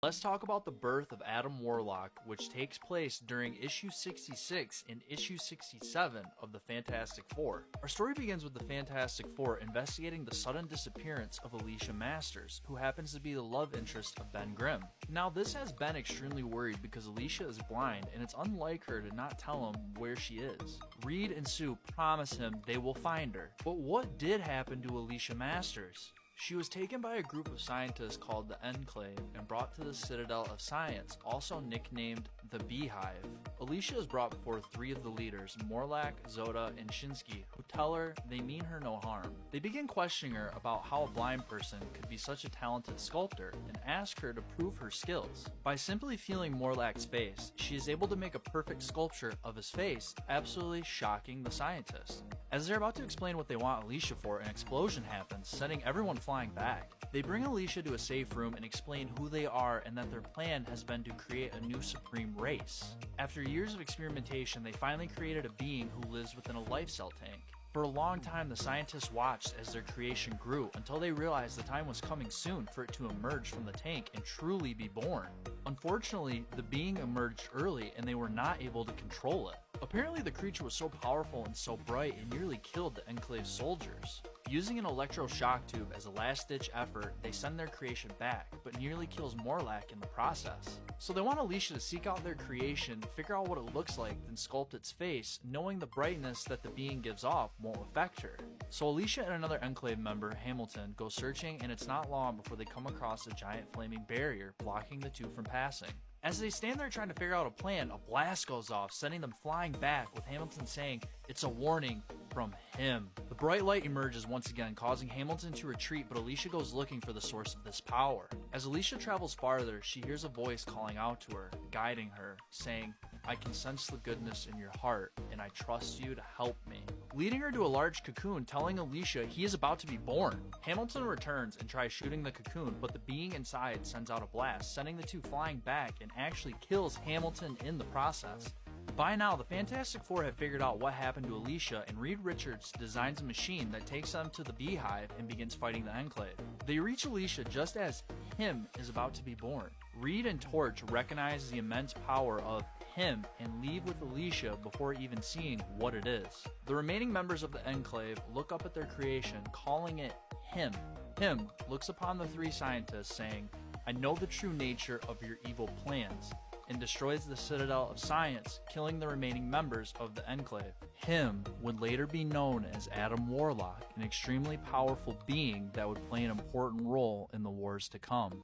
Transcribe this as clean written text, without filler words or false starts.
Let's talk about the birth of Adam Warlock, which takes place during issue 66 and issue 67 of the Fantastic Four. Our story begins with the Fantastic Four investigating the sudden disappearance of Alicia Masters, who happens to be the love interest of Ben Grimm. Now, this has Ben extremely worried because Alicia is blind and it's unlike her to not tell him where she is. Reed and Sue promise him they will find her. But what did happen to Alicia Masters? She was taken by a group of scientists called the Enclave and brought to the Citadel of Science, also nicknamed the Beehive. Alicia is brought before three of the leaders, Warlock, Zoda, and Shinsky, who tell her they mean her no harm. They begin questioning her about how a blind person could be such a talented sculptor and ask her to prove her skills. By simply feeling Warlock's face, she is able to make a perfect sculpture of his face, absolutely shocking the scientists. As they're about to explain what they want Alicia for, an explosion happens, sending everyone flying back. They bring Alicia to a safe room and explain who they are and that their plan has been to create a new supreme race. After years of experimentation, they finally created a being who lives within a life cell tank. For a long time, the scientists watched as their creation grew until they realized the time was coming soon for it to emerge from the tank and truly be born. Unfortunately, the being emerged early and they were not able to control it. Apparently, the creature was so powerful and so bright it nearly killed the Enclave soldiers. Using an electroshock tube as a last-ditch effort, they send their creation back, but nearly kills Warlock in the process. So they want Alicia to seek out their creation, figure out what it looks like, then sculpt its face, knowing the brightness that the being gives off won't affect her. So Alicia and another Enclave member, Hamilton, go searching, and it's not long before they come across a giant flaming barrier blocking the two from passing. As they stand there trying to figure out a plan, a blast goes off, sending them flying back, with Hamilton saying, "It's a warning from him." The bright light emerges once again, causing Hamilton to retreat, but Alicia goes looking for the source of this power. As Alicia travels farther, she hears a voice calling out to her, guiding her, saying, "I can sense the goodness in your heart, and I trust you to help me." Leading her to a large cocoon, telling Alicia he is about to be born. Hamilton returns and tries shooting the cocoon, but the being inside sends out a blast, sending the two flying back and actually kills Hamilton in the process. By now, the Fantastic Four have figured out what happened to Alicia, and Reed Richards designs a machine that takes them to the Beehive and begins fighting the Enclave. They reach Alicia just as him is about to be born. Reed and Torch recognize the immense power of him and leave with Alicia before even seeing what it is. The remaining members of the Enclave look up at their creation, calling it him. Him looks upon the three scientists, saying, "I know the true nature of your evil plans," and destroys the Citadel of Science, killing the remaining members of the Enclave. Him would later be known as Adam Warlock, an extremely powerful being that would play an important role in the wars to come.